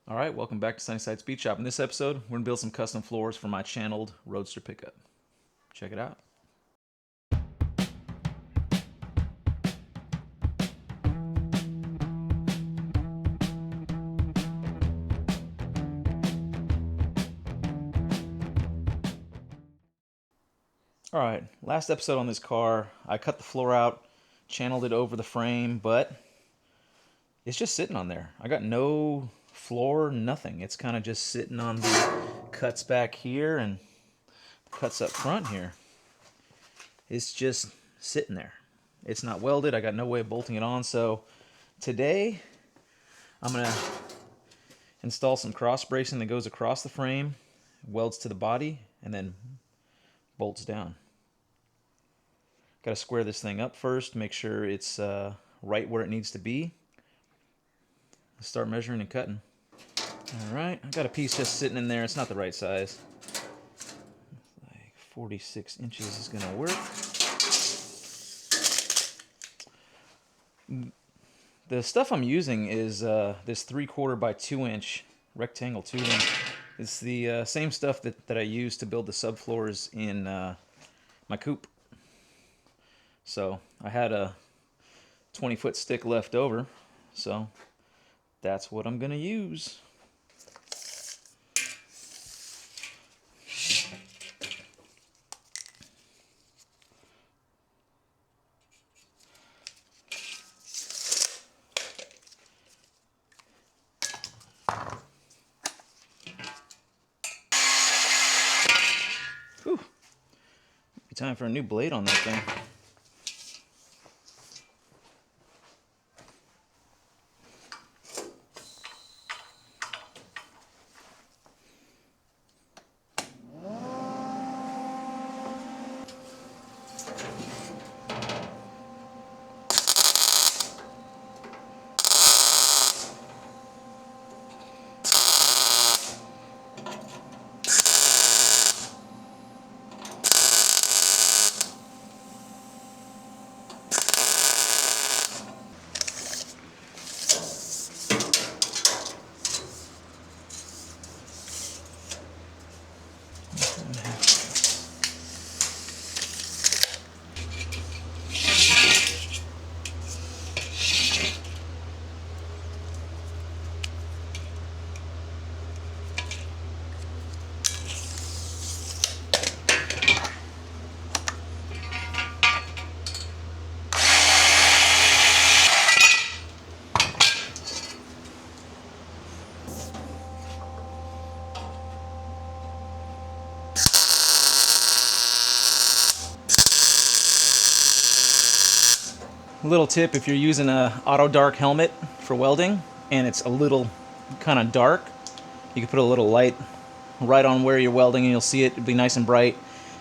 All right, welcome back to Sunnyside Speed Shop. In this episode, we're gonna build some custom floors for my channeled Roadster pickup. Check it out. All right, last episode on this car, I cut the floor out, channeled it over the frame, but it's just sitting on there. I got no floor, nothing. It's kind of just sitting on the cuts back here and cuts up front here. It's just sitting there. It's not welded. I got no way of bolting it on. So today I'm going to install some cross bracing that goes across the frame, welds to the body, and then bolts down. Got to square this thing up first, make sure it's right where it needs to be. Let's start measuring and cutting. All right, I got a piece just sitting in there. It's not the right size. Like 46 inches is going to work. The stuff I'm using is this 3/4 by 2 inch rectangle tubing. It's the same stuff that I use to build the subfloors in my coupe. So I had a 20-foot stick left over, so that's what I'm gonna use. Whew. Be time for a new blade on that thing. Little tip, if you're using a auto dark helmet for welding and it's a little kind of dark, you can put a little light right on where you're welding and you'll see it. It'll be nice and bright,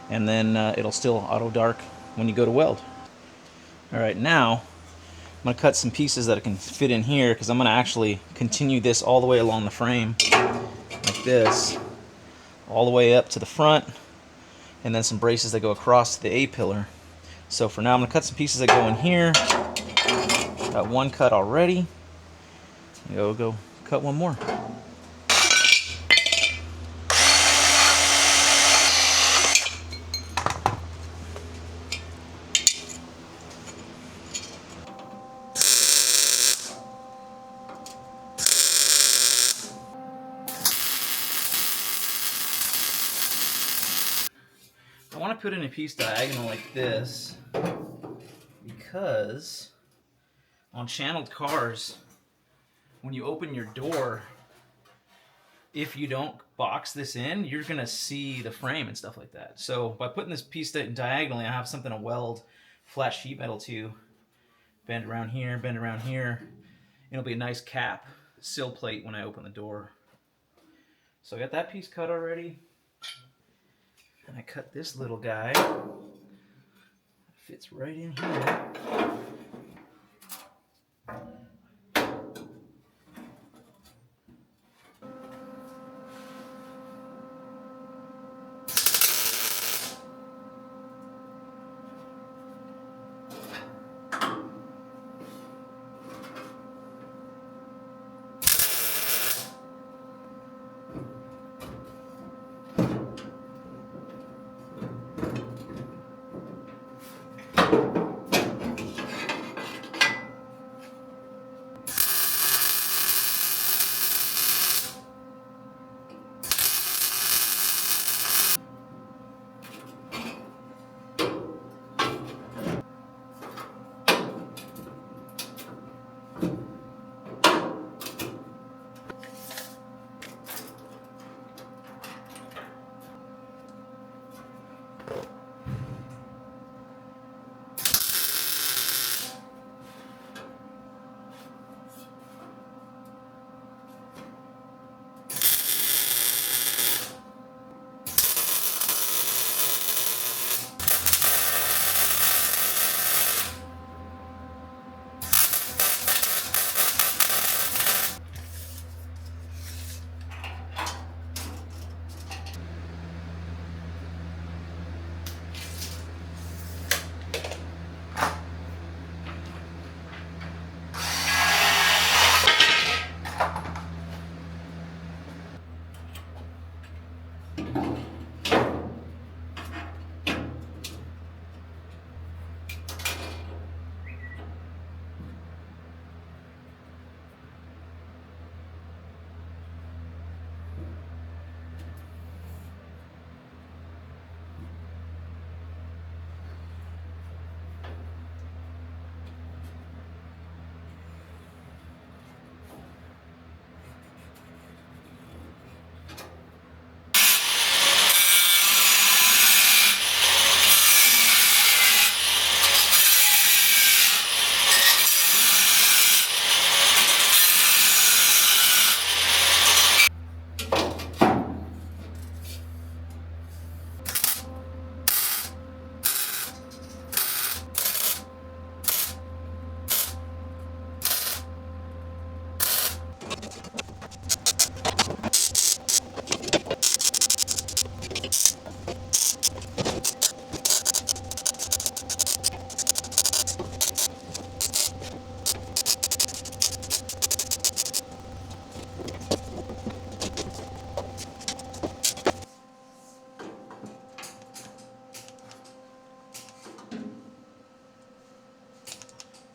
and then it'll still auto dark when you go to weld. All right, now I'm gonna cut some pieces that can fit in here because I'm gonna actually continue this all the way along the frame like this, all the way up to the front, and then some braces that go across the A-pillar. So for now, I'm gonna cut some pieces that go in here. Got one cut already. Go cut one more. I want to put in a piece diagonal like this because on channeled cars, when you open your door, if you don't box this in, you're gonna see the frame and stuff like that. So by putting this piece diagonally, I have something to weld flat sheet metal to. Bend around here, bend around here. It'll be a nice cap sill plate when I open the door. So I got that piece cut already. And I cut this little guy. Fits right in here.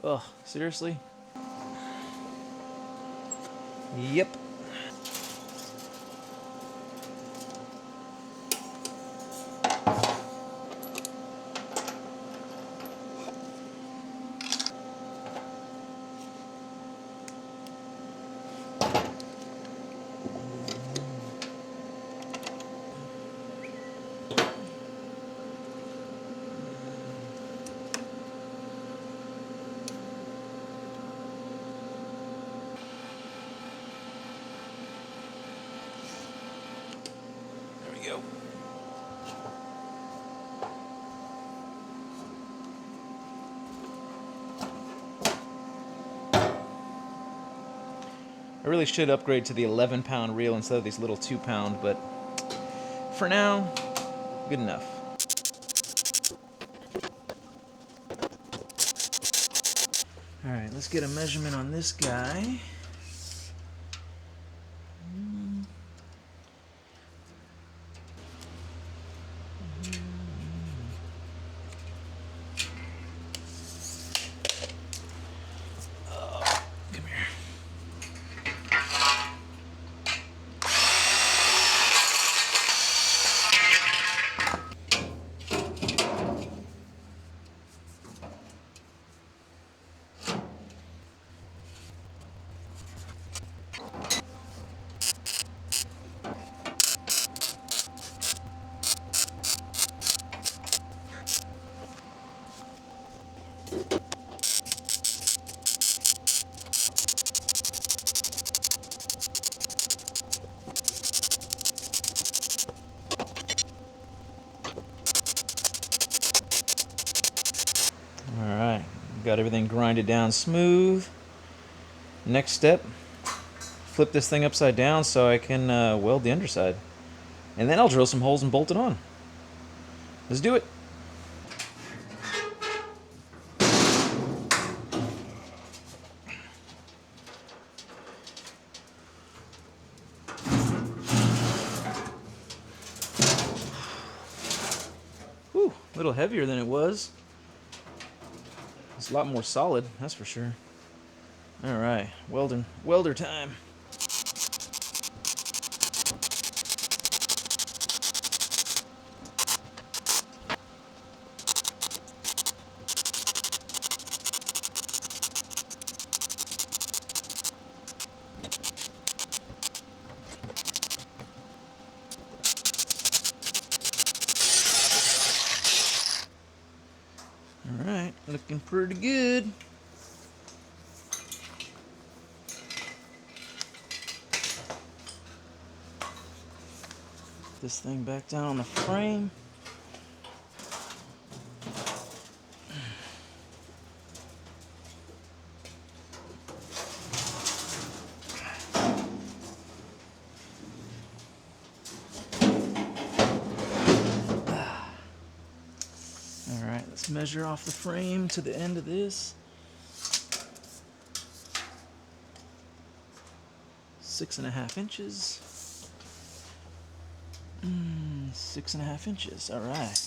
Ugh, seriously? Yep. There we go. I really should upgrade to the 11-pound reel instead of these little 2-pound, but for now, good enough. Alright, let's get a measurement on this guy. Come here. Alright, got everything grinded down smooth. Next step, flip this thing upside down so I can weld the underside. And then I'll drill some holes and bolt it on. Let's do it. Whew, a little heavier than it was. It's a lot more solid, that's for sure. Alright, welder time. Alright, looking pretty good. This thing back down on the frame. Alright, let's measure off the frame to the end of this. 6.5 inches. 6.5 inches. All right.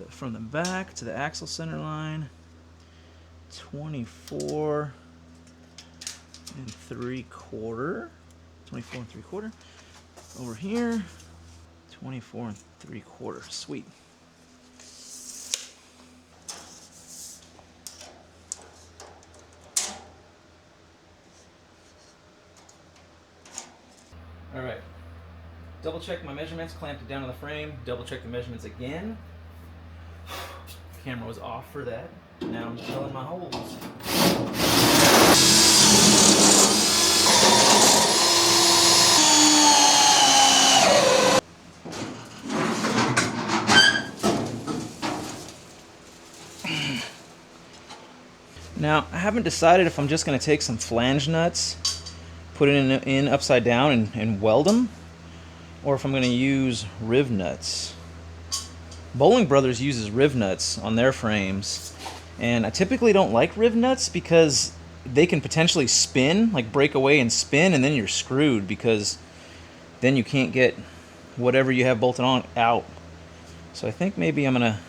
From the back to the axle center line, 24 and 3/4. 24 and 3/4. Over here, 24 and 3/4. Sweet. All right. Double check my measurements, clamped it down on the frame. Double check the measurements again. Camera was off for that. Now I'm drilling my holes. Now, I haven't decided if I'm just going to take some flange nuts, put it in upside down and weld them, or if I'm going to use riv nuts. Bowling Brothers uses riv nuts on their frames, and I typically don't like riv nuts because they can potentially spin, like break away and spin, and then you're screwed because then you can't get whatever you have bolted on out. So I think maybe I'm going to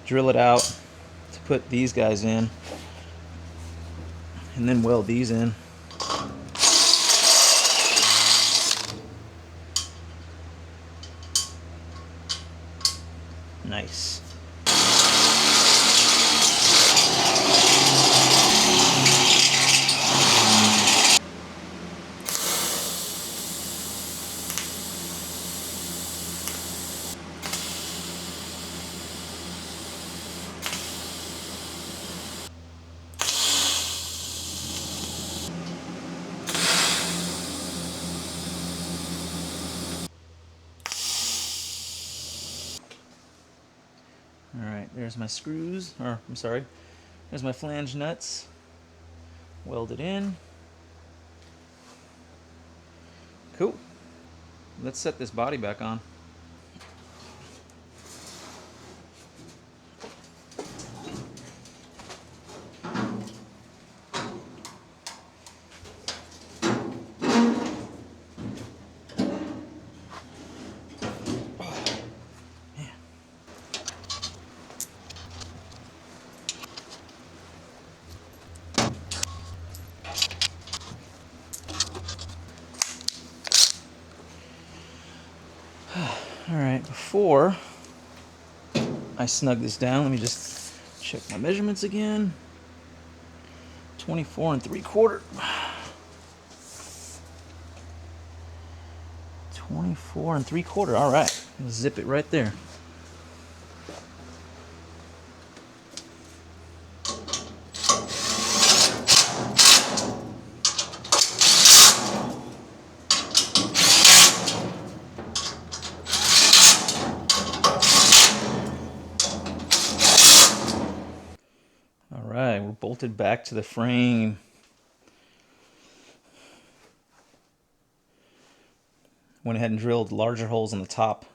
drill it out to put these guys in and then weld these in. Nice. Alright, there's my screws, or I'm sorry, there's my flange nuts. Welded in. Cool. Let's set this body back on. Alright, before I snug this down, let me just check my measurements again. 24 and 3/4. 24 and 3/4. Alright, zip it right there. Alright, we're bolted back to the frame. Went ahead and drilled larger holes in the top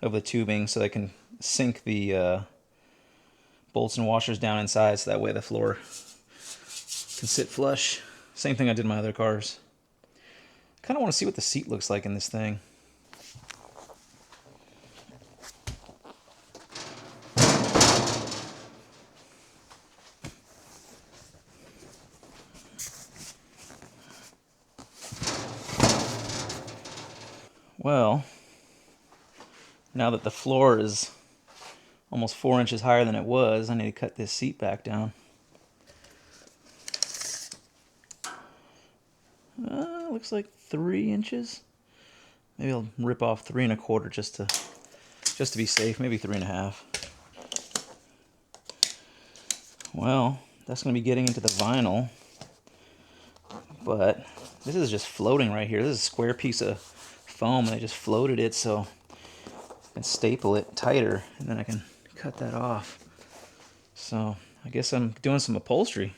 of the tubing so I can sink the bolts and washers down inside so that way the floor can sit flush. Same thing I did in my other cars. Kind of want to see what the seat looks like in this thing. Well, now that the floor is almost 4 inches higher than it was, I need to cut this seat back down. Looks like 3 inches. Maybe I'll rip off 3 1/4 just to be safe. Maybe 3 1/2. Well, that's going to be getting into the vinyl, but this is just floating right here. This is a square piece of foam, and I just floated it so I can staple it tighter, and then I can cut that off. So I guess I'm doing some upholstery.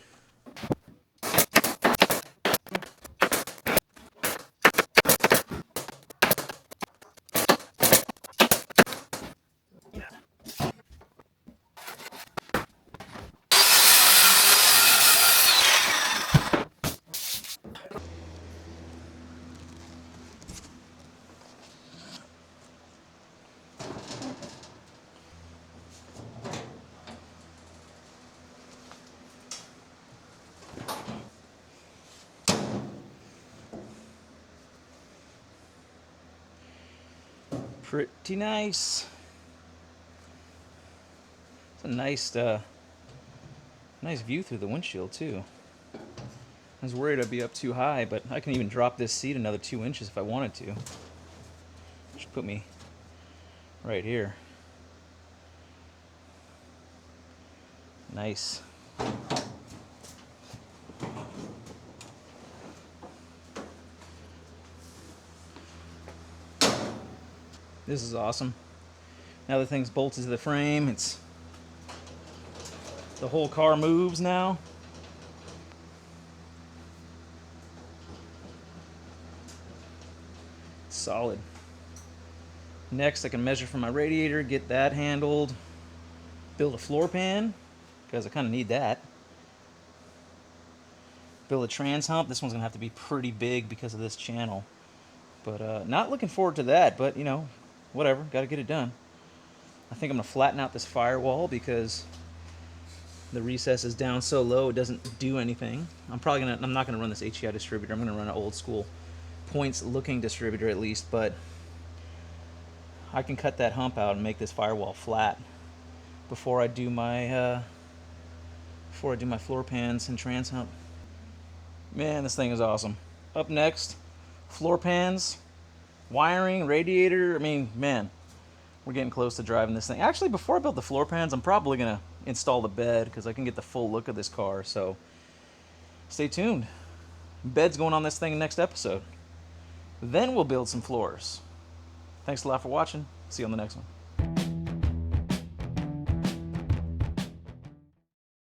Pretty nice. It's a nice view through the windshield too. I was worried I'd be up too high, but I can even drop this seat another 2 inches if I wanted to. Just put me right here. Nice. This is awesome. Now the thing's bolted to the frame. The whole car moves now. Solid. Next, I can measure for my radiator, get that handled, build a floor pan, because I kind of need that. Build a trans hump. This one's going to have to be pretty big because of this channel. But not looking forward to that, but you know, whatever, got to get it done. I think I'm going to flatten out this firewall because the recess is down so low it doesn't do anything. I'm not going to run this HEI distributor. I'm going to run an old school points looking distributor at least, but I can cut that hump out and make this firewall flat before I do my floor pans and trans hump. Man, this thing is awesome. Up next, floor pans, wiring, radiator. I mean, man, we're getting close to driving this thing. Actually, before I build the floor pans, I'm probably gonna install the bed because I can get the full look of this car. So stay tuned. Bed's going on this thing next episode. Then we'll build some floors. Thanks a lot for watching. See you on the next one.